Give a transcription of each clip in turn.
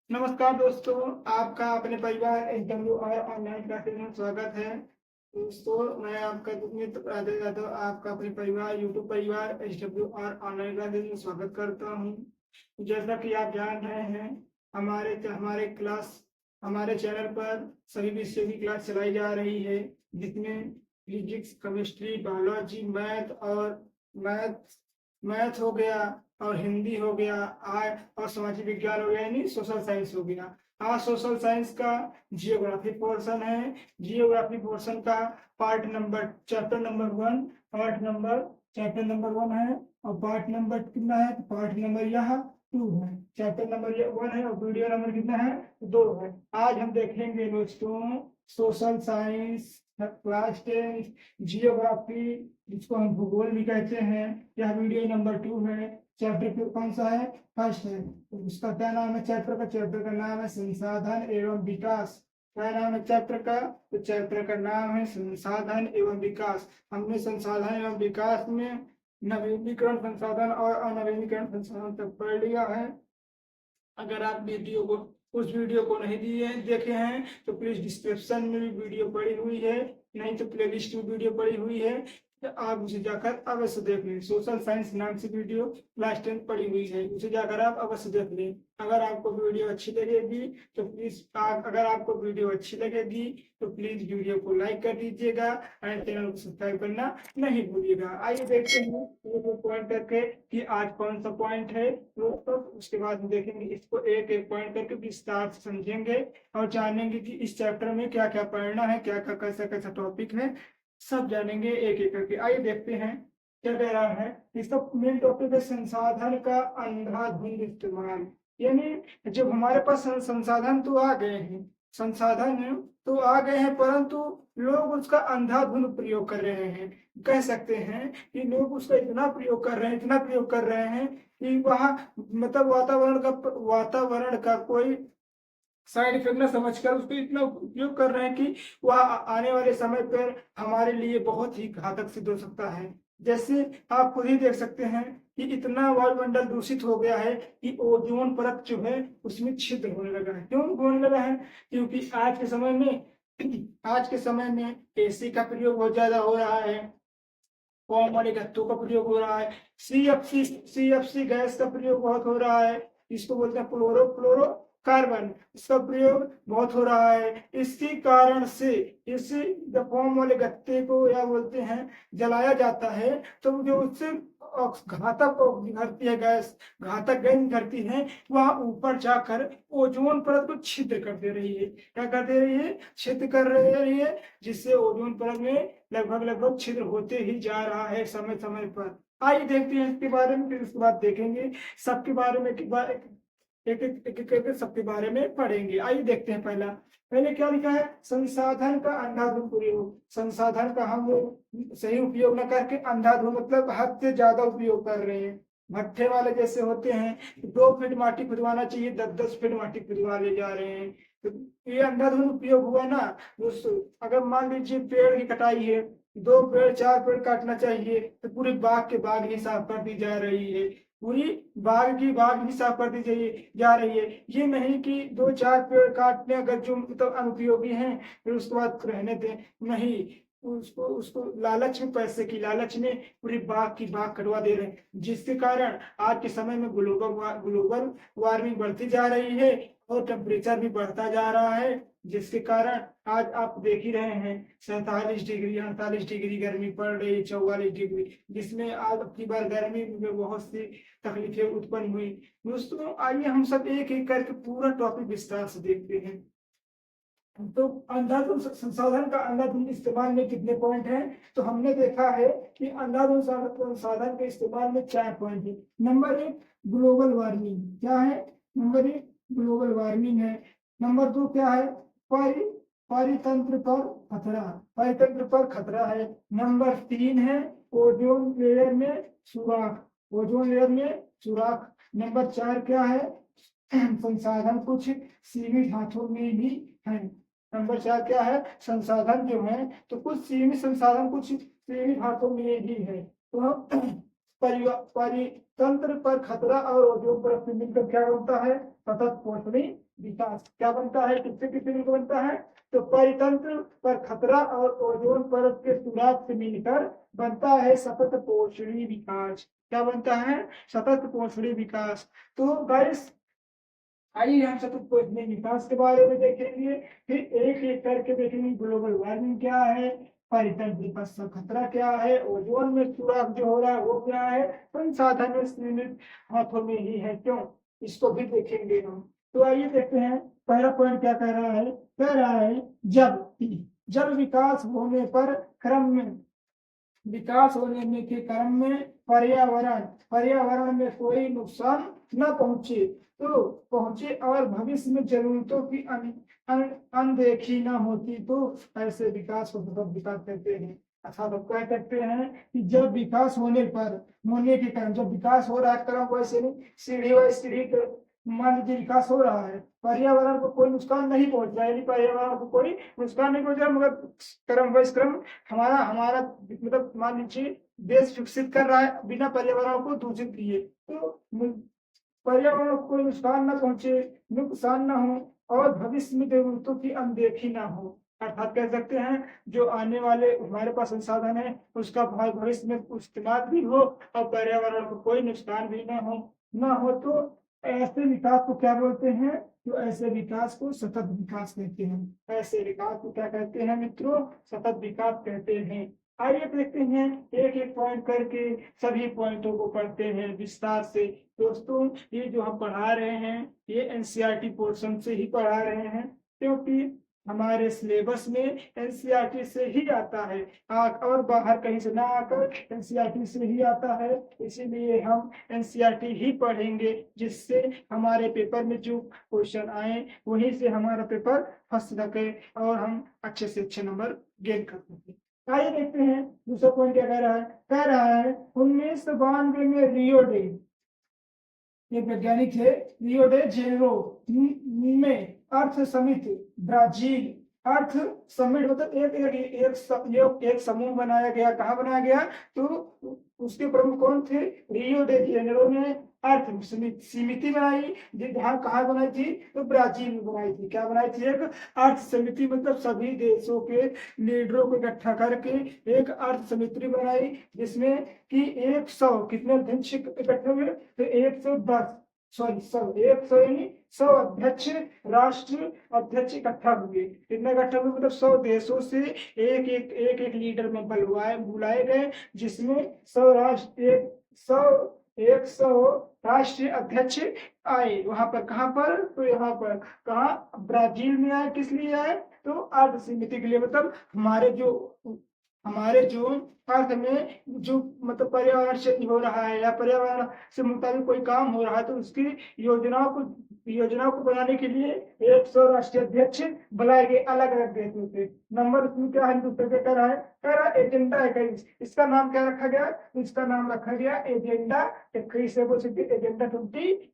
नमस्कार दोस्तों, आपका अपने परिवार एचडब्ल्यू और ऑनलाइन क्लासेज में स्वागत है। दोस्तों, मैं आपका मित्र राजा यादव आपका अपने परिवार यूट्यूब परिवार एचडब्ल्यू और ऑनलाइन क्लासेज में स्वागत करता हूं। जैसा कि आप जान रहे हैं, हमारे हमारे क्लास हमारे चैनल पर सभी विषयों की क्लास चलाई जा रही है, जिसमें physics, chemistry, biology, math math हो गया और हिंदी हो गया, आर्ट और सामाजिक विज्ञान हो गया, यानी सोशल साइंस हो गया। आज सोशल साइंस का जियोग्राफी पोर्शन है। जियोग्राफी पोर्शन का chapter number one, chapter number one है। और पार्ट नंबर कितना है? पार्ट नंबर यह टू है। चैप्टर नंबर ये वन है और वीडियो नंबर कितना है? दो है। आज हम देखेंगे दोस्तों सोशल साइंस क्लास 10 जियोग्राफी, जिसको हम भूगोल भी कहते हैं। यह वीडियो नंबर 2 है। चैप्टर कौन सा है? फर्स्ट है। तो उसका क्या नाम है? चैप्टर का नाम है संसाधन एवं विकास। क्या नाम है चैप्टर का? तो चैप्टर का नाम है संसाधन एवं विकास। हमने संसाधन एवं विकास में नवीनीकरण संसाधन और अनवीनीकरण संसाधन तक पढ़ लिया है। अगर आप उस वीडियो को नहीं दिए देखे हैं तो प्लीज डिस्क्रिप्शन में भी वीडियो पड़ी हुई है, नहीं तो प्लेलिस्ट में वीडियो पड़ी हुई है, तो आप उसे जाकर अवश्य देख लें। सोशल साइंस नाम से वीडियो क्लास 10 पड़ी हुई है, उसे जाकर आप अवश्य देख लें। अगर आपको वीडियो अच्छी लगेगी तो प्लीज वीडियो को लाइक कर दीजिएगा एंड चैनल को सब्सक्राइब करना नहीं भूलिएगा। आइए देखते हैं एक पॉइंट करके कि आज कौन सा पॉइंट है। तो उसके बाद हम देखेंगे, इसको एक एक पॉइंट करके विस्तार से समझेंगे और जानेंगे कि इस चैप्टर में क्या क्या पढ़ना है, क्या क्या कैसा कैसा टॉपिक है, सब जानेंगे एक एक करके। आइए देखते हैं क्या कह रहा है। इसका मेन टॉपिक है संसाधन का अंधाधुंध इस्तेमाल। यानी जब हमारे पास संसाधन तो आ गए हैं, परंतु लोग उसका अंधाधुंध प्रयोग कर रहे हैं। कह सकते हैं कि लोग उसका इतना प्रयोग कर रहे हैं कि वहाँ मतलब वातावरण का कोई साइड इफेक्ट न समझकर उसको इतना उपयोग कर रहे हैं कि वह आने वाले समय पर हमारे लिए बहुत ही घातक सिद्ध हो सकता है। जैसे आप खुद ही देख सकते हैं कि इतना वायुमंडल दूषित हो गया है कि ओजोन परत जो है उसमें छिद्र होने लगा है। क्यों होने लगा है? क्योंकि आज के समय में एसी का प्रयोग बहुत ज्यादा हो रहा है, फॉर्म वाले गत्तों का प्रयोग हो रहा है, सीएफसी गैस का प्रयोग बहुत हो रहा है, इसको बोलते हैं फ्लोरो कार्बन, इसका प्रयोग बहुत हो रहा है। इसी कारण से इस फॉर्म वाले गत्ते को या बोलते हैं जलाया जाता है, तो जो उससे घातक गैस निकलती है, वह ऊपर जाकर ओजोन परत को छिद्र कर दे रही है। क्या कर दे रही है? छिद्र कर रही है, जिससे ओजोन परत में लगभग छिद्र होते ही जा रहा है समय समय पर। आइए देखते हैं इसके बारे में, फिर उसके बाद देखेंगे सबके बारे में एक सबके बारे में पढ़ेंगे। आइए देखते हैं। पहले क्या लिखा है? संसाधन का अंधाधुंध प्रयोग। संसाधन का हम लोग सही उपयोग न करके अंधाधुंध मतलब हद से ज्यादा उपयोग कर रहे हैं। भट्ठे वाले जैसे होते हैं, 2 फीट माटी खुदवाना चाहिए, 10-10 फीट माटी खुदवा ले जा रहे हैं। तो ये अंधाधुंध उपयोग हुआ ना दोस्तों। अगर मान लीजिए पेड़ की कटाई है, 2 पेड़ 4 पेड़ काटना चाहिए, तो पूरे बाग के बाग ही साफ कर दी जा रही है, पूरी बाग ही साफ कर दी जा रही है। ये नहीं कि 2-4 पेड़ काटने अगर जो मतलब अनुपयोगी हैं फिर उसके बाद रहने दें, नहीं, उसको उसको लालच में, पैसे की लालच में पूरी बाग की बाग कटवा दे रहे हैं, जिसके कारण आज के समय में ग्लोबल वार्मिंग बढ़ती जा रही है और टेम्परेचर भी बढ़ता जा रहा है, जिसके कारण आज आप देख ही रहे हैं 47 डिग्री 48 डिग्री गर्मी पड़ रही, 44 डिग्री, जिसमें आज अपनी बार गर्मी में बहुत सी तकलीफें उत्पन्न हुई। दोस्तों, आइए हम सब एक एक करके पूरा टॉपिक विस्तार से देखते हैं। तो अंधाधुंध संसाधन का अंधाधुंध इस्तेमाल में कितने पॉइंट हैं? तो हमने देखा है कि अंधाधुंध संसाधन के इस्तेमाल में 4 पॉइंट है। Number 1 global warming. क्या है? नंबर 1 ग्लोबल वार्मिंग है। नंबर 2 क्या है? परि परितंत्र पर खतरा है। नंबर 3 है ओजोन लेयर में सुराख। नंबर 4 क्या है? संसाधन कुछ सीमित हाथों में ही है। नंबर 4 क्या है? संसाधन जो है तो कुछ सीमित हाथों में ही है। तो परितंत्र पर खतरा और ओजोन परत से मिलकर क्या बनता है? सतत पोषणी विकास। क्या बनता है, किससे किससे मिलकर बनता है, तो परितंत्र पर खतरा और ओजोन परत के सुराग से मिलकर बनता है सतत पोषणी विकास। क्या बनता है, सतत पोषणी विकास। तो गाइस आइए हम सतत पोषणी विकास के बारे में देखेंगे, फिर एक एक करके देखेंगे ग्लोबल वार्मिंग क्या है, परितंत्र पर खतरा क्या है, ओजोन में सुराग जो हो रहा है वो क्या है, संसाधन में सीमित हाथों में ही है क्यों, इसको भी देखेंगे हम। तो आइए देखते हैं पहला पॉइंट क्या कह रहा है, कह रहा है जब जब विकास होने पर क्रम में विकास होने के क्रम में पर्यावरण पर्यावरण में कोई नुकसान न पहुंचे तो पहुंचे और भविष्य में जरूरतों की अनदेखी न होती तो ऐसे विकास को सतत विकास कहते हैं। अर्थात हम कह सकते हैं कि जब विकास होने के कारण, जब विकास हो रहा है क्रम वैसे नहीं, सीढ़ी बाई सीढ़ी मान लीजिए विकास हो रहा है, पर्यावरण को कोई नुकसान नहीं पहुंच रहा है, यानी पर्यावरण को कोई नुकसान नहीं पहुंच रहा, मगर क्रम वाइज क्रम हमारा हमारा मतलब मान लीजिए देश विकसित कर रहा है बिना पर्यावरण को दूषित किए, तो पर्यावरण को कोई नुकसान न पहुंचे, नुकसान न हो और भविष्य में जरूरतों की अनदेखी ना हो। अर्थात कह सकते हैं जो आने वाले हमारे पास संसाधन है उसका भविष्य में इस्तेमाल भी हो और पर्यावरण को कोई नुकसान भी ना हो तो ऐसे विकास को क्या बोलते हैं, तो ऐसे विकास को सतत विकास कहते हैं। ऐसे विकास को क्या कहते हैं मित्रों, सतत विकास कहते हैं। आइए देखते हैं एक एक पॉइंट करके, सभी पॉइंटों को पढ़ते हैं विस्तार से। दोस्तों ये जो हम पढ़ा रहे हैं ये एनसीईआरटी पोर्शन से ही पढ़ा रहे हैं, क्योंकि हमारे सिलेबस में एनसीईआरटी से ही आता है, और बाहर कहीं से ना आकर एनसीईआरटी से ही आता है, इसीलिए हम एनसीईआरटी ही पढ़ेंगे, जिससे हमारे पेपर में जो क्वेश्चन आए वहीं से हमारा पेपर फंस सके और हम अच्छे से अच्छे नंबर गेन कर सकें। आइए देखते हैं दूसरा पॉइंट क्या कह रहा है 1992 में रियो डे, ये वैज्ञानिक थे, रियो डे जेनेरो में अर्थ समिट ब्राजील, अर्थ समिट मतलब एक समूह बनाया गया, कहाँ बनाया गया, तो उसके प्रमुख कौन थे, रियो डे जेनेरो में अर्थ समिति बनाई, जहाँ कहाँ बनाई थी, तो ब्राजील में बनाई थी। क्या बनाई थी, एक अर्थ समिति, मतलब सभी देशों के लीडरों को इकट्ठा करके एक अर्थ समिति बनाई, जिसमें कि 100 कितने अध्यक्ष इकट्ठे हुए, तो 110 सॉरी 100 अध्यक्ष राष्ट्र अध्यक्ष इकट्ठा हुए, कितने इकट्ठा हुए, मतलब 100 देशों से एक लीडर में बुलाए गए, जिसमें 100 राष्ट्र 100 राष्ट्रीय अध्यक्ष आए वहां पर, कहां पर, तो यहाँ पर, कहा ब्राजील में आए, किस लिए आए, तो अर्थ समिति के लिए, मतलब हमारे जो अर्थ में जो मतलब पर्यावरण चेंज हो रहा है या पर्यावरण से मुताबिक कोई काम हो रहा है, तो उसकी योजनाओं को बनाने के लिए 100 राष्ट्रीय अध्यक्ष बुलाए गए अलग अलग देशों से। नंबर उसमें क्या है, दूसरे क्या कह रहा है एजेंडा 21, इसका नाम क्या रखा गया, इसका नाम रखा गया एजेंडा 21 से बोल सकते एजेंडा 21,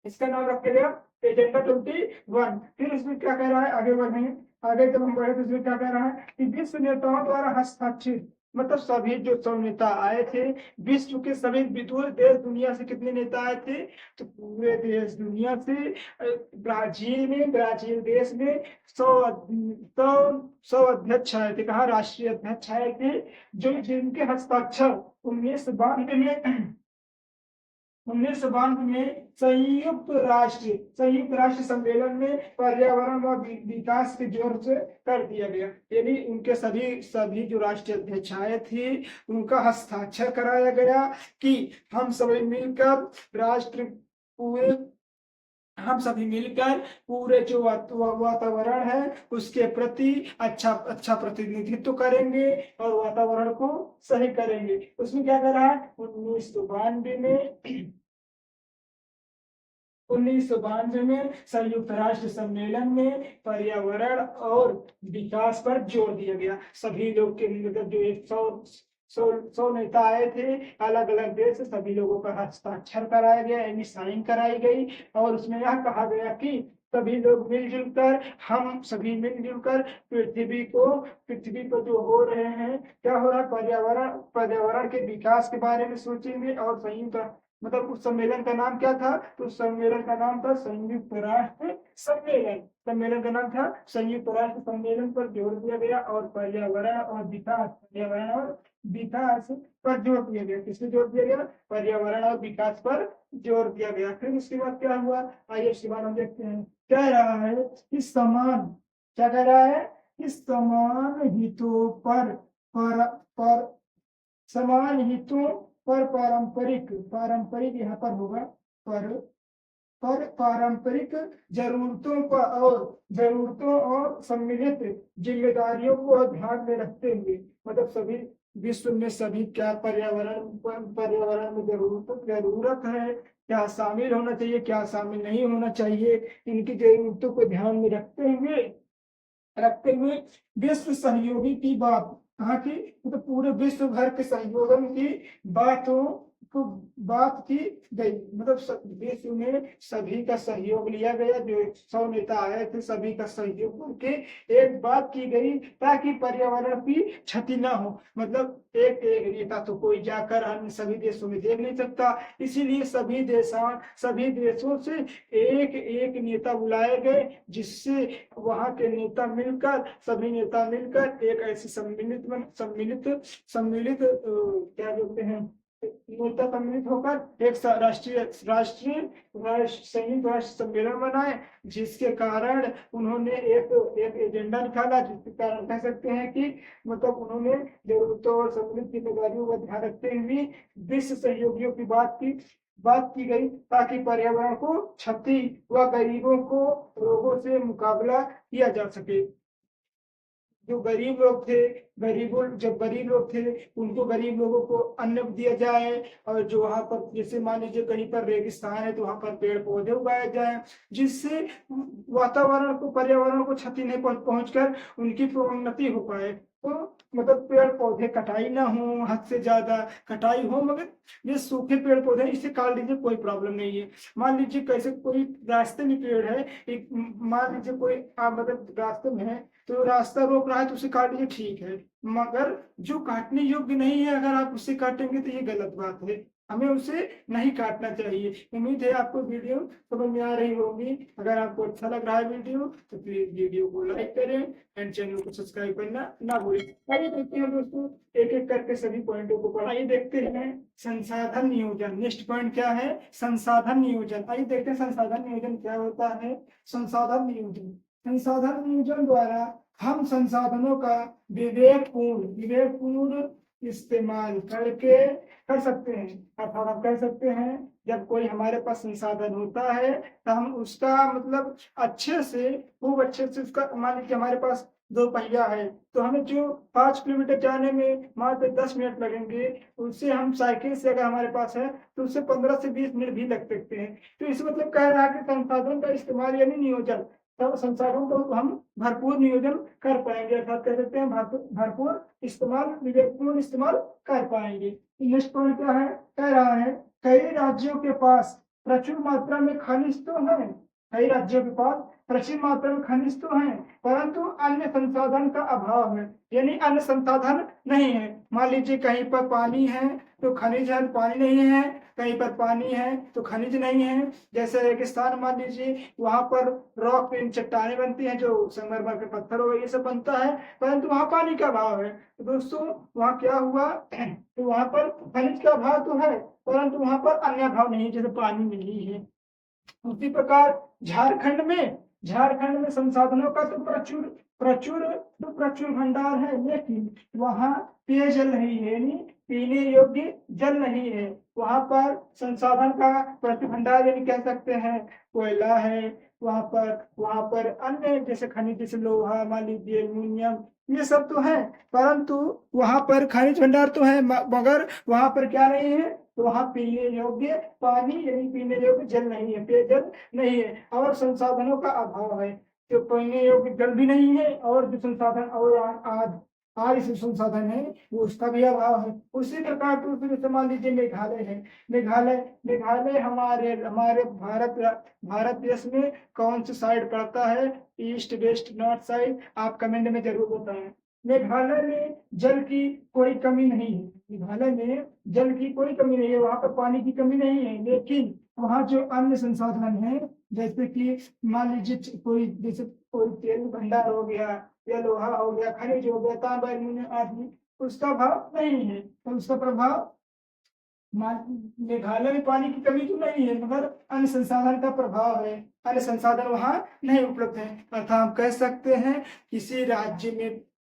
इसका नाम रखा गया एजेंडा 21। फिर इसमें क्या कह रहा है, आगे बढ़ेंगे, आगे जब हम बढ़े तो इसमें क्या कह रहा है कि विश्व नेताओं द्वारा हस्ताक्षरित, मतलब सभी जो सब नेता आए थे, विश्व के सभी विदुर देश दुनिया से कितने नेता आए थे, तो पूरे देश दुनिया से ब्राजील देश में 100 अध्यक्ष आए थे, कहा राष्ट्रीय अध्यक्ष आए थे, जो जिनके हस्ताक्षर 1992 में संयुक्त राष्ट्र सम्मेलन में पर्यावरण व विकास के जोर से कर दिया गया, यानी उनके सभी जो राष्ट्रीय अध्यक्ष आए थे उनका हस्ताक्षर कराया गया कि हम सभी मिलकर पूरे जो वातावरण है उसके प्रति अच्छा प्रतिनिधित्व करेंगे और वातावरण को सही करेंगे। उसमें क्या कर रहा है 1992 में संयुक्त राष्ट्र सम्मेलन में पर्यावरण और विकास पर जोर दिया गया। सभी लोग के मतलब जो 100 नेता आए थे अलग अलग देश से, सभी लोगों का हस्ताक्षर कराया गया, यानी साइन कराई गई, और उसमें यह कहा गया कि हम सभी मिलजुल कर पृथ्वी पर जो हो रहे हैं, क्या हो रहा है, पर्यावरण के विकास के बारे में सोचेंगे और संयुक्त मतलब उस सम्मेलन का नाम क्या था? तो उस सम्मेलन का नाम था संयुक्त राष्ट्र सम्मेलन। सम्मेलन का नाम था संयुक्त राष्ट्र सम्मेलन पर जोर दिया गया और पर्यावरण और विकास, पर्यावरण और विकास पर जोर दिया गया। किसपे जोर दिया गया? पर्यावरण और विकास पर जोर दिया गया। फिर उसके बाद क्या हुआ? आइए उसके बाद हम देखते हैं। कह रहा है कि समान, क्या कह रहा है? कि समान हितों पर समान हितों पर पारंपरिक, पारंपरिक यहाँ पर होगा पर पारंपरिक जरूरतों और सम्मिलित जिम्मेदारियों को ध्यान में रखते हुए, मतलब सभी विश्व में सभी क्या पर्यावरण में जरूरत है, क्या शामिल होना चाहिए, क्या शामिल नहीं होना चाहिए, इनकी जरूरतों को ध्यान में रखते हुए विश्व सहयोगी की बात, कहाँ की? तो पूरे विश्व भर के सहयोगन की बातों को बात की गई। मतलब विश्व में सभी का सहयोग लिया गया, जो 100 नेता आए थे सभी का सहयोग करके एक बात की गई ताकि पर्यावरण की क्षति ना हो। मतलब एक एक नेता तो कोई जाकर अन्य सभी देशों में देख नहीं सकता, इसीलिए सभी देशों से एक एक नेता बुलाए गए, जिससे वहां के नेता मिलकर, सभी नेता मिलकर एक ऐसी सम्मिलित क्या बोलते हैं, नेता सम्मिलित होकर एक संयुक्त राष्ट्र सम्मेलन बनाए, जिसके कारण उन्होंने एक एजेंडा निकाला, जिसके कारण कह सकते हैं कि मतलब उन्होंने जरूरतों और सम्मिलित जिम्मेदारियों का ध्यान रखते हुए विश्व सहयोगियों की बात की गई ताकि पर्यावरण को क्षति व गरीबों को रोगों से मुकाबला किया जा सके। जो गरीब लोग थे, जब गरीब लोग थे उनको, गरीब लोगों को अन्न दिया जाए, और जो वहां पर जैसे मान लीजिए कहीं पर रेगिस्तान है तो वहां पर पेड़ पौधे उगाए जाए, जिससे वातावरण को, पर्यावरण को क्षति नहीं पहुंचकर उनकी प्रोन्नति हो पाए। तो मतलब पेड़ पौधे कटाई ना हो, हद से ज्यादा कटाई हो, मगर ये सूखे पेड़ पौधे इसे काट लीजिए कोई प्रॉब्लम नहीं है। मान लीजिए कैसे कोई रास्ते में पेड़ है, एक मान लीजिए कोई मतलब रास्ते में है तो रास्ता रोक रहा है तो उसे काट लीजिए, ठीक है, मगर जो काटने योग्य नहीं है अगर आप उसे काटेंगे तो ये गलत बात है, हमें उसे नहीं काटना चाहिए। उम्मीद है आपको वीडियो समझ में आ रही होगी। अगर आपको अच्छा लग रहा है वीडियो तो प्लीज वीडियो को लाइक करें एंड चैनल को सब्सक्राइब करना ना भूलें। आइए देखते हैं दोस्तों, एक एक करके सभी पॉइंटों को पढ़ाइए, देखते हैं संसाधन नियोजन। नेक्स्ट पॉइंट क्या है? संसाधन नियोजन। आइए देखते हैं संसाधन नियोजन क्या होता है। संसाधन नियोजन द्वारा हम संसाधनों का विवेकपूर्ण इस्तेमाल कर सकते हैं। अर्थात हम कह सकते हैं जब कोई हमारे पास संसाधन होता है तो हम उसका मतलब खूब अच्छे से उसका, मान लीजिए हमारे पास 2 पहिया है तो हमें जो 5 किलोमीटर जाने में मात्र 10 मिनट लगेंगे, उससे हम साइकिल से अगर हमारे पास है तो उससे 15 से 20 मिनट भी लग सकते हैं। तो इस मतलब कह रहा है कि संसाधन का इस्तेमाल यानी नियोजन, तब संसाधन को हम भरपूर नियोजन कर पाएंगे, अर्थात कह सकते हैं भरपूर इस्तेमाल, विवेकपूर्ण इस्तेमाल कर पाएंगे। नेक्स्ट पॉइंट क्या है? कह रहा है कई राज्यों के पास प्रचुर मात्रा में खनिज तो है, कई राज्यों के पास प्रचुर मात्रा में खनिज तो है, परंतु अन्य संसाधन का अभाव है, यानी अन्य संसाधन नहीं है। मान लीजिए कहीं पर पानी है तो खनिज है, पानी नहीं है, कहीं पर पानी है तो खनिज नहीं है। जैसे रेगिस्तान मान लीजिए, वहां पर रॉक चट्टाने बनती हैं, जो संगमरमर के पत्थर हो ये सब बनता है, परंतु वहां पानी का अभाव है। तो दोस्तों वहां क्या हुआ, तो वहां पर खनिज का अभाव तो है परंतु वहां पर अन्य अभाव नहीं, जैसे पानी नहीं है। उसी प्रकार झारखंड में संसाधनों का तो प्रचुर भंडार है, लेकिन वहाँ पेयजल नहीं है, यानी पीने योग्य जल नहीं है। वहां पर संसाधन का प्रचुर भंडार यानी कह सकते हैं कोयला है, वहां पर अन्य जैसे खनिज, जैसे लोहा, मान लीजिए एल्यूमिनियम, ये सब तो है, परंतु वहां पर खनिज भंडार तो है, मगर वहां पर क्या नहीं है, तो वहां पीने योग्य पानी यानी पीने योग्य जल नहीं है, पेयजल नहीं है, और संसाधनों का अभाव है। जो पीने योग्य जल भी नहीं है और जो संसाधन और आज से संसाधन है वो उसका भी अभाव है। उसी प्रकार दूसरे जैसे मान लीजिए मेघालय है। मेघालय हमारे हमारे भारत देश में कौन सी साइड पड़ता है? East, west, north side? आप कमेंट में जरूर बताएं। मेघालय में जल की कोई कमी नहीं है। मेघालय में जल की कोई कमी नहीं है, वहां पर पानी की कमी नहीं है, लेकिन वहाँ जो अन्य संसाधन है, जैसे कि मान लीजिए कोई, जैसे कोई तेल भंडार हो गया या लोहा हो गया, खनिज हो गया, तांबा एल्यूमिनियम आदि, उसका भाव नहीं है, तो उसका प्रभाव मेघालय में पानी की कमी तो नहीं है, मगर अन्य संसाधन का प्रभाव है, अन्य संसाधन वहाँ नहीं उपलब्ध है। अर्थात हम कह सकते हैं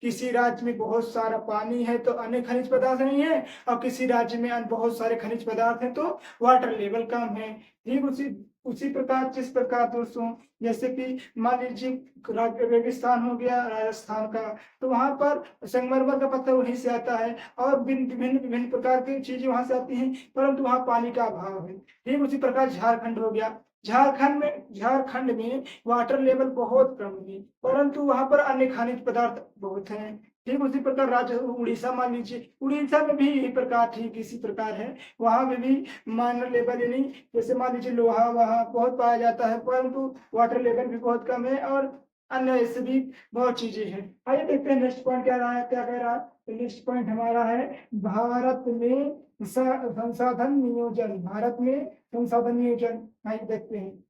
किसी राज्य में बहुत सारा पानी है तो अन्य खनिज पदार्थ नहीं है, और किसी राज्य में अन्य बहुत सारे खनिज पदार्थ हैं तो वाटर लेवल कम है। ठीक उसी उसी प्रकार, जिस प्रकार दोस्तों, जैसे कि मान लीजिए रेगिस्तान हो गया राजस्थान का, तो वहां पर संगमरमर का पत्थर वहीं से आता है और विभिन्न विभिन्न प्रकार की चीजें वहां से आती हैं, परंतु वहां पानी का अभाव है। ठीक उसी प्रकार झारखंड हो गया, झारखंड में वाटर लेवल बहुत कम है, परंतु वहां पर अन्य खनिज पदार्थ बहुत हैं। ठीक उसी प्रकार राज्य उड़ीसा, मान लीजिए उड़ीसा में भी यही प्रकार, ठीक इसी प्रकार है, वहां में भी माइनर लेवल, यानी जैसे मान लीजिए लोहा वहां बहुत पाया जाता है, परंतु वाटर लेवल भी बहुत कम है, और अन्य ऐसे भी बहुत चीजें हैं। आइए देखते हैं नेक्स्ट पॉइंट क्या रहा है, क्या कह रहा है। तो नेक्स्ट पॉइंट हमारा है भारत में संसाधन नियोजन। भारत में संसाधन नियोजन, आइए देखते हैं।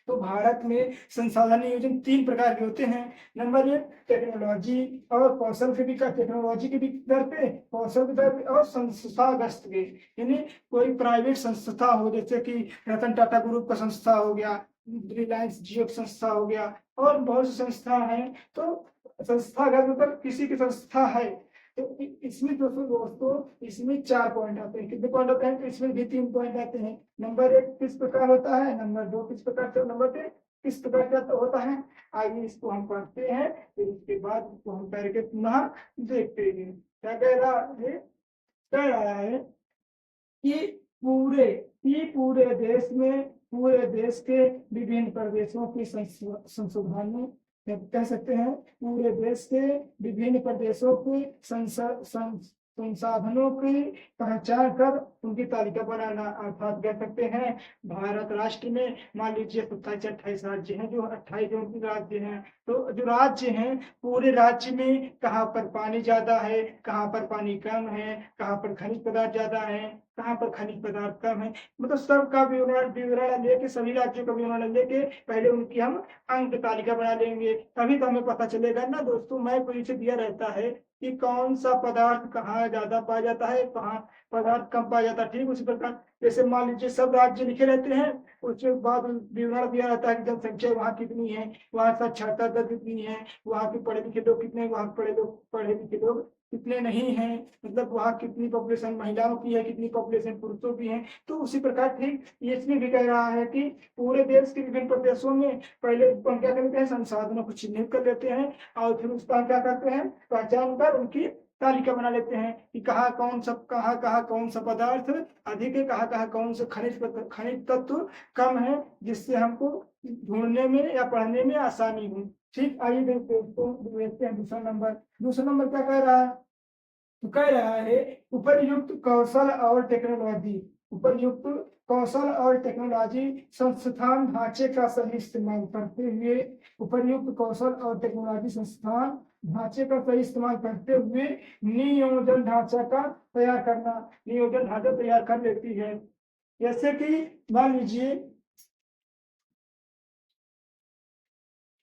तो भारत में संसाधन नियोजन 3 प्रकार के होते हैं। नंबर 1, टेक्नोलॉजी और कौशल के विकास, टेक्नोलॉजी के दर पे, कौशल के दर पे, और संस्थागत के, यानी कोई प्राइवेट संस्था हो, जैसे कि रतन टाटा ग्रुप का संस्था हो गया, रिलायंस जियो संस्था हो गया, और बहुत सी संस्था है। तो संस्थागत मतलब किसी की संस्था है, तो इसमें दोस्तों इसमें 4 पॉइंट आते हैं। कितने पॉइंट आते हैं? तो इसमें भी 3 पॉइंट आते हैं। नंबर 1 किस प्रकार होता है, नंबर 2 किस प्रकार से, नंबर 3 किस प्रकार का तो होता है। आइए इसको हम पढ़ते हैं, फिर उसके बाद इसको हम करके पुनः देखते हैं। क्या कह रहा है कि पूरे देश के विभिन्न प्रदेशों की संशोधन में, कह सकते हैं पूरे देश के विभिन्न प्रदेशों की संसाधनों की पहचान कर उनकी तालिका बनाना। अर्थात कह सकते हैं भारत राष्ट्र में मान लीजिए 27-28 राज्य हैं, जो 28 जो उनके राज्य हैं, तो जो राज्य हैं, पूरे राज्य में कहाँ पर पानी ज्यादा है, कहाँ पर पानी कम है, कहाँ पर खनिज पदार्थ ज्यादा है, कहाँ पर खनिज पदार्थ कम है, मतलब सबका विवरण लेके, सभी राज्यों का विवरण लेके पहले उनकी हम अंक तालिका बना लेंगे, तभी तो हमें पता चलेगा ना दोस्तों। मैप नीचे दिया रहता है कि कौन सा पदार्थ कहाँ ज्यादा पाया जाता है, कहाँ पदार्थ कम पाया जाता है। ठीक उसी प्रकार जैसे मान लीजिए सब राज्य लिखे रहते हैं, उसके बाद विवरण दिया रहता है कि जनसंख्या वहाँ कितनी है, वहाँ साक्षरता दर कितनी है, वहाँ के पढ़े लिखे लोग कितने, वहाँ पढ़े लिखे लोग कितने नहीं हैं, मतलब वहाँ कितनी पॉपुलेशन महिलाओं की है, कितनी पॉपुलेशन पुरुषों की है। तो उसी प्रकार ठीक ये इसमें भी कह रहा है कि पूरे देश के विभिन्न प्रदेशों में पहले हम क्या करते हैं, संसाधनों को चिन्हित कर लेते हैं, और फिर उसका क्या करते हैं, पहचान कर उनकी तालिका बना लेते हैं कि कहाँ कहाँ कौन सा पदार्थ अधिक है, कहाँ कहाँ कौन सा खनिज तत्व कम है, जिससे हमको ढूंढने में या पढ़ने में आसानी हो। ठीक, आइए देखते हैं दूसरा नंबर क्या कह रहा है। तो कह रहा है उपयुक्त कौशल और टेक्नोलॉजी, उपयुक्त कौशल और टेक्नोलॉजी संस्थान ढांचे का सही इस्तेमाल करते हुए, उपयुक्त कौशल और टेक्नोलॉजी संस्थान ढांचे का सही इस्तेमाल करते हुए नियोजन ढांचा का तैयार करना, नियोजन ढांचा तैयार कर लेती है। जैसे कि मान लीजिए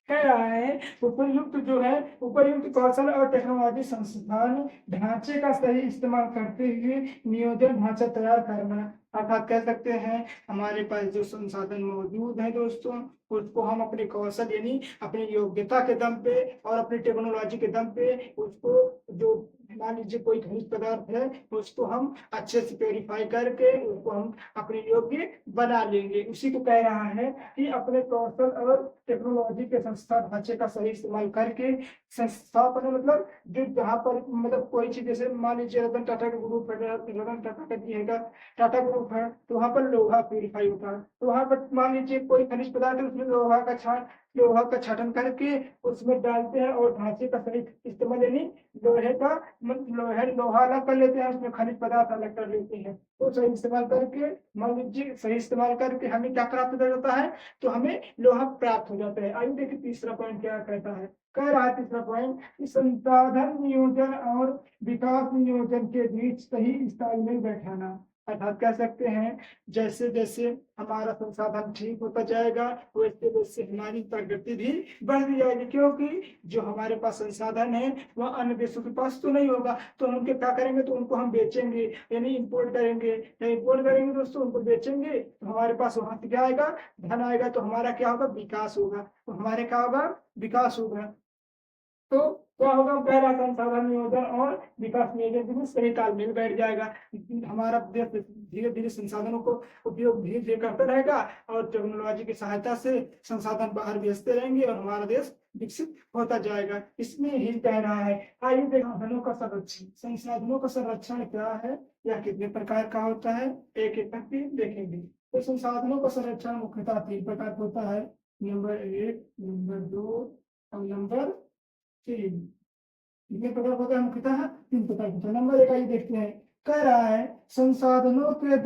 कह रहा है उपयुक्त कौशल और टेक्नोलॉजी संस्थान ढांचे का सही इस्तेमाल करते हुए नियोजन ढांचा तैयार करना। अर्थात कह सकते हैं हमारे पास जो संसाधन मौजूद है दोस्तों, उसको हम अपने कौशल यानी अपनी योग्यता के दम पे और अपनी टेक्नोलॉजी के दम पे उसको, जो मान लीजिए कोई खनिज पदार्थ है, उसको हम अच्छे से प्योरीफाई करके उसको हम अपने योग्य बना लेंगे। उसी को कह रहा है कि अपने कौशल और टेक्नोलॉजी के संस्था ढांचे का सही इस्तेमाल करके, संस्था पर मतलब जो जहाँ पर मतलब कोई चीज, जैसे मान लीजिए रतन टाटा का ग्रुप है, रतन टाटा का जी है, टाटा ग्रुप है, तो वहाँ पर लोहा प्यूरिफाई होता है, तो वहाँ पर मान लीजिए कोई खनिज पदार्थ है, उसमें लोहा का छान लोहा का छाटन करके उसमें डालते हैं और ढांचे का सही इस्तेमाल, यानी लोहे का लोहा अलग कर लेते हैं, उसमें खनिज पदार्थ अलग कर लेते हैं। तो सही इस्तेमाल करके, मान लीजिए सही इस्तेमाल करके हमें क्या प्राप्त हो जाता है, तो हमें लोहा प्राप्त हो जाता है। आइए देखिए तीसरा पॉइंट क्या कहता है। कह रहा है तीसरा पॉइंट कि संसाधन नियोजन और विकास नियोजन के बीच सही तालमेल बैठाना। अर्थात कह सकते हैं जैसे जैसे हमारा संसाधन ठीक होता जाएगा वैसे वैसे हमारी प्रगति भी बढ़ती जाएगी, क्योंकि जो हमारे पास संसाधन है वह अन्य देशों के पास तो नहीं होगा, तो हम उनके क्या करेंगे, तो उनको हम बेचेंगे, यानी इंपोर्ट करेंगे। इंपोर्ट करेंगे दोस्तों, उनको बेचेंगे तो हमारे पास वहां से क्या आएगा, धन आएगा, तो हमारा क्या होगा, विकास होगा। तो हमारे क्या होगा, विकास होगा। तो क्या होगा, पहला संसाधन नियोजन और विकास नियोजन के बीच सही तालमेल बैठ जाएगा। हमारा देश धीरे धीरे संसाधनों को उपयोग धीरे धीरे करता रहेगा और टेक्नोलॉजी की सहायता से संसाधन बाहर भेजते रहेंगे और हमारा देश विकसित होता जाएगा। इसमें ही कह रहा है। आइए संसाधनों का संरक्षण। संसाधनों का संरक्षण क्या है या कितने प्रकार का होता है, एक एक करके देखेंगे। तो संसाधनों का संरक्षण मुख्यतः 3 प्रकार का होता है। नंबर 1, नंबर 2 और नंबर 3। कितने प्रकार होता है मुख्यतः? 3 प्रकार होता है। नंबर 1 आइए देखते हैं। कह रहा है संसाधनों के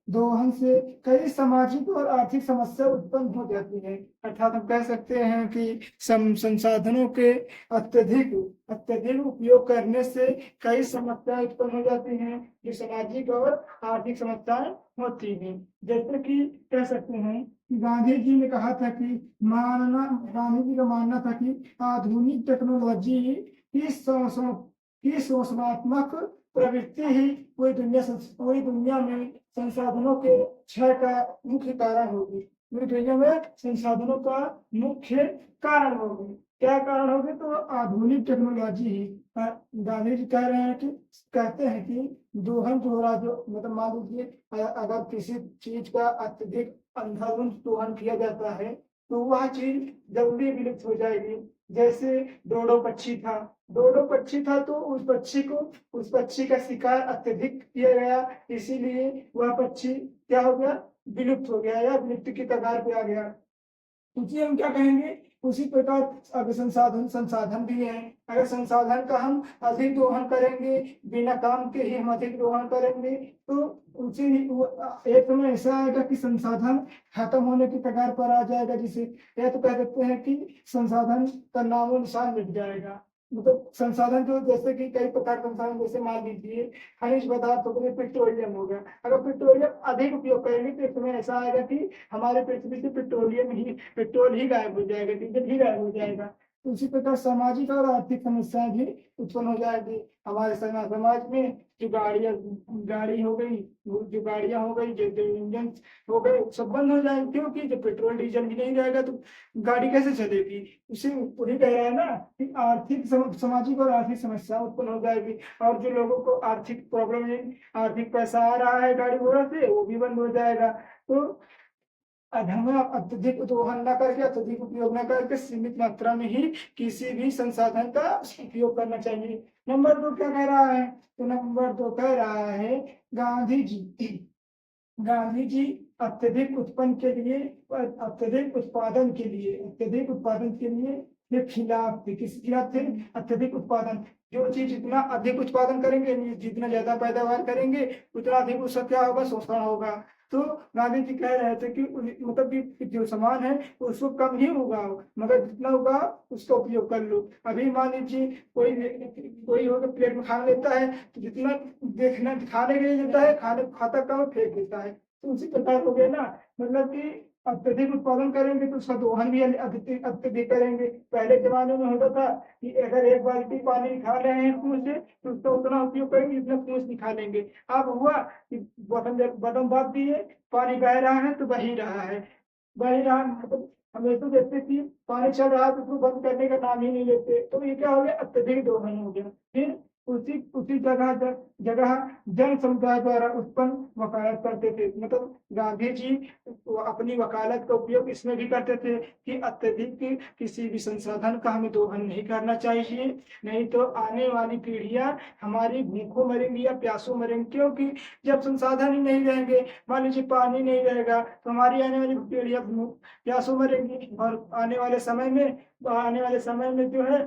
दोहन से कई सामाजिक और आर्थिक समस्या उत्पन्न हो जाती है। अर्थात हम कह सकते हैं कि संसाधनों के अत्यधिक अत्यधिक उपयोग करने से कई समस्याएं उत्पन्न हो जाती हैं, जो सामाजिक और आर्थिक समस्याएं होती हैं। जैसे कि कह सकते हैं कि गांधी जी ने कहा था कि गांधी जी का मानना था कि आधुनिक टेक्नोलॉजी की शोषणात्मक प्रवृत्ति ही पूरी दुनिया में संसाधनों के क्षय का मुख्य कारण होगी। पूरी दुनिया में संसाधनों का मुख्य कारण होगी। क्या कारण होगी, तो आधुनिक टेक्नोलॉजी ही। गांधी जी कह रहे हैं कि कहते हैं कि दोहन जो हो रहा, जो मतलब मान लीजिए अगर किसी चीज का अत्यधिक अंधाधुंध दोहन किया जाता है तो वह चीज जल्दी विलुप्त हो जाएगी। जैसे डोडो पक्षी था, तो उस पक्षी का शिकार अत्यधिक किया गया, इसीलिए वह पक्षी क्या हो गया, विलुप्त हो गया या विलुप्ति की कगार पे आ गया। क्योंकि हम क्या कहेंगे, उसी प्रकार अगर संसाधन संसाधन भी है, अगर संसाधन का हम अधिक दोहन करेंगे, बिना काम के ही हम अधिक दोहन करेंगे, तो उसी एक समय ऐसा आएगा कि संसाधन खत्म होने की कगार पर आ जाएगा, जिसे यह तो कह सकते हैं कि संसाधन का नामो निशान मिट जाएगा। मतलब संसाधन जो जैसे कि कई प्रकार के संसाधन, जैसे मान लीजिए खनिज पदार्थ हो गए, पेट्रोलियम हो गया। अगर पेट्रोलियम अधिक उपयोग करेंगे तो एक समय ऐसा आएगा कि हमारे पृथ्वी से पेट्रोल ही गायब हो जाएगा, डीजल ही गायब हो जाएगा। तो उसी प्रकार सामाजिक और आर्थिक समस्याएं भी उत्पन्न हो जाएगी। हमारे समाज में जो गाड़ी हो गई, जो गाड़ियां हो गई, जो इंजन हो गए, सब बंद हो जाएंगे, क्योंकि जब पेट्रोल डीजल भी नहीं रहेगा तो गाड़ी कैसे चलेगी। उसी वही कह रहा है ना कि सामाजिक और आर्थिक समस्या उत्पन्न हो जाएगी। और जो लोगों को आर्थिक प्रॉब्लम है, आर्थिक पैसा आ रहा है गाड़ी घोड़ा से, वो भी बंद हो जाएगा। तो हमें अत्यधिक दोहन न करके, अत्यधिक उपयोग न करके सीमित मात्रा में ही किसी भी संसाधन का उपयोग करना चाहिए। नंबर 2 क्या कह रहा है, तो नंबर 2 कह रहा है गांधी जी अत्यधिक उत्पादन के लिए के खिलाफ थे। किस खिलाफ थे, अत्यधिक उत्पादन। जो चीज जितना अधिक उत्पादन करेंगे, जितना ज्यादा पैदावार करेंगे, उतना अधिक उसका क्या होगा, शोषण होगा। तो गांधी जी कह रहे थे कि मतलब कि जो सामान है उसको कम ही उगाओ, मगर जितना उगा उसका उपयोग कर लो। अभी मान लीजिए कोई होकर प्लेट में खाना लेता है तो जितना देखना खाने के लिए देता है, खाने खाता कम फेंक देता है। तो उसी प्रकार हो गया ना, मतलब कि अत्यधिक उत्पादन करेंगे तो उसका दोहन भी अत्यधिक अत्यधिक करेंगे। पहले जमाने में होता था कि अगर एक बाल्टी पानी खा रहे हैं कुएं से तो उसका उतना उपयोग करेंगे जितना कुएं से खा लेंगे। अब हुआ कि बटन बात दिए, पानी बह रहा है तो बह ही रहा है, मतलब हमेशा देखते कि पानी चल रहा है तो उसको बंद करने का नाम ही नहीं लेते। तो ये क्या हो गया, अत्यधिक दोहन हो गया। फिर उसी उसी जगह जन समुदाय द्वारा उत्पन्न वकालत करते थे। मतलब गांधी जी वो अपनी वकालत का उपयोग इसमें भी करते थे कि अत्यधिक किसी भी संसाधन का हमें दोहन नहीं करना चाहिए, नहीं तो आने वाली पीढ़ियां हमारी भूखों मरेंगी या प्यासों मरेंगी। क्योंकि जब संसाधन ही नहीं रहेंगे, मान लीजिए पानी नहीं रहेगा, तो हमारी आने वाली पीढ़ियां प्यासों मरेंगी। और आने वाले समय में जो है,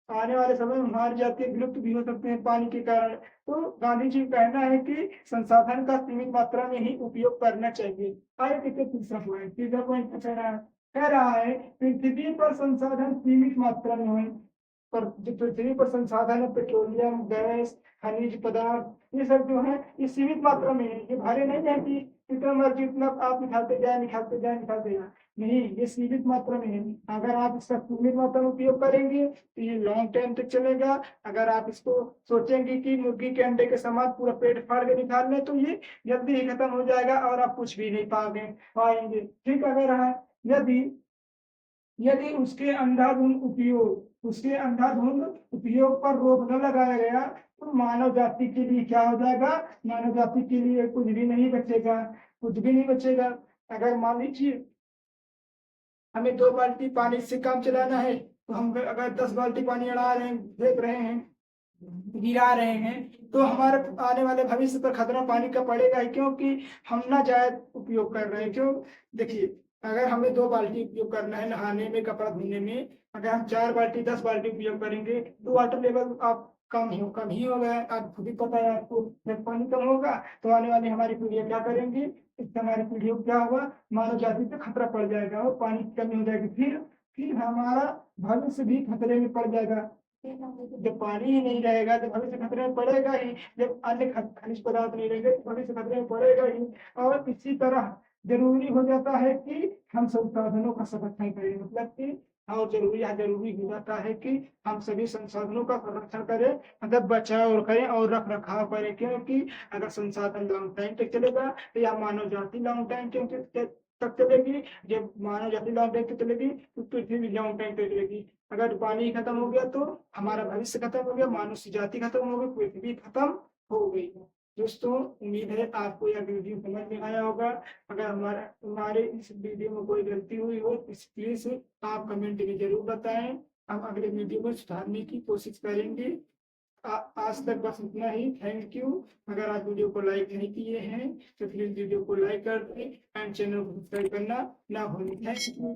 आने वाले समय में हमारी जाति विलुप्त भी हो सकते हैं पानी के कारण। तो गांधी जी का कहना है कि संसाधन का सीमित मात्रा में ही उपयोग करना चाहिए। आगे देखिए तीसरा पॉइंट कह रहा है पृथ्वी पर संसाधन सीमित मात्रा में हो, पर जो पृथ्वी पर संसाधन है पेट्रोलियम, गैस, खनिज पदार्थ, ये सब जो है ये सीमित मात्रा में है। ये भारी नहीं है कि जितना मर्जी उतना आप निकालते जाए, नहीं, ये सीमित मात्रा में है। अगर आप इसका सीमित मात्रा में उपयोग करेंगे तो ये लॉन्ग टाइम तक चलेगा। अगर आप इसको सोचेंगे कि मुर्गी के अंडे के समान पूरा पेट फाड़ के निकाल लें, तो ये जल्दी ही खत्म हो जाएगा और आप कुछ भी नहीं पाएंगे। ठीक, अगर है यदि यदि उसके अंधाधुंध उपयोग पर रोक न लगाया गया तो मानव जाति के लिए क्या हो जाएगा? मानव जाति के लिए कुछ भी नहीं बचेगा, कुछ भी नहीं बचेगा। अगर मान लीजिए हमें 2 बाल्टी पानी से काम चलाना है, तो हम अगर 10 बाल्टी पानी अड़ा रहे हैं, फेंक रहे हैं, गिरा रहे हैं, तो हमारे आने वाले भविष्य पर खतरा पानी का पड़ेगा ही, क्योंकि हम ना जायज उपयोग कर रहे हैं। क्यों? देखिए, अगर हमें 2 बाल्टी उपयोग करना है नहाने में, कपड़ा धोने में, अगर हम 4 बाल्टी 10 बाल्टी उपयोग करेंगे तो वाटर लेवल आप कम ही हो गया। आप खुद ही पता है आपको, जब पानी कम होगा तो आने वाली हमारी पीढ़ियां क्या करेंगी? इससे हमारी पीढ़ियों को क्या होगा? मानव जाति पे खतरा पड़ जाएगा और पानी की कमी हो जाएगी। फिर हमारा भविष्य भी खतरे में पड़ जाएगा। जब पानी ही नहीं रहेगा तो भविष्य खतरे में पड़ेगा ही। जब अन्य खनिज पदार्थ नहीं रहेंगे तो भविष्य खतरे में पड़ेगा ही। और इसी तरह जरूरी हो जाता है कि हम संसाधनों का संरक्षण करें। मतलब कि और जरूरी हो जाता है कि हम सभी संसाधनों का संरक्षण करें, मतलब बचाव करें और रख रखाव करें। क्योंकि अगर संसाधन लॉन्ग टाइम तक चलेगा तो या मानव जाति लॉन्ग टाइम तक चलेगी। जब मानव जाति लॉन्ग टाइम तक चलेगी तो पृथ्वी भी लॉन्ग टाइम तक चलेगी। अगर पानी खत्म हो गया तो हमारा भविष्य खत्म हो गया, मानव जाति खत्म हो गई, पृथ्वी खत्म हो गई। दोस्तों, उम्मीद है आपको यह वीडियो समझ में आया होगा। अगर हमारे इस वीडियो में कोई गलती हुई हो तो प्लीज आप कमेंट में जरूर बताएं। हम अगले वीडियो में सुधारने की कोशिश करेंगे। आज तक बस इतना ही। Thank you. अगर आप वीडियो को लाइक नहीं किए हैं तो प्लीज वीडियो को लाइक कर दें एंड चैनल को सब्सक्राइब करना ना भूलें। Thank you.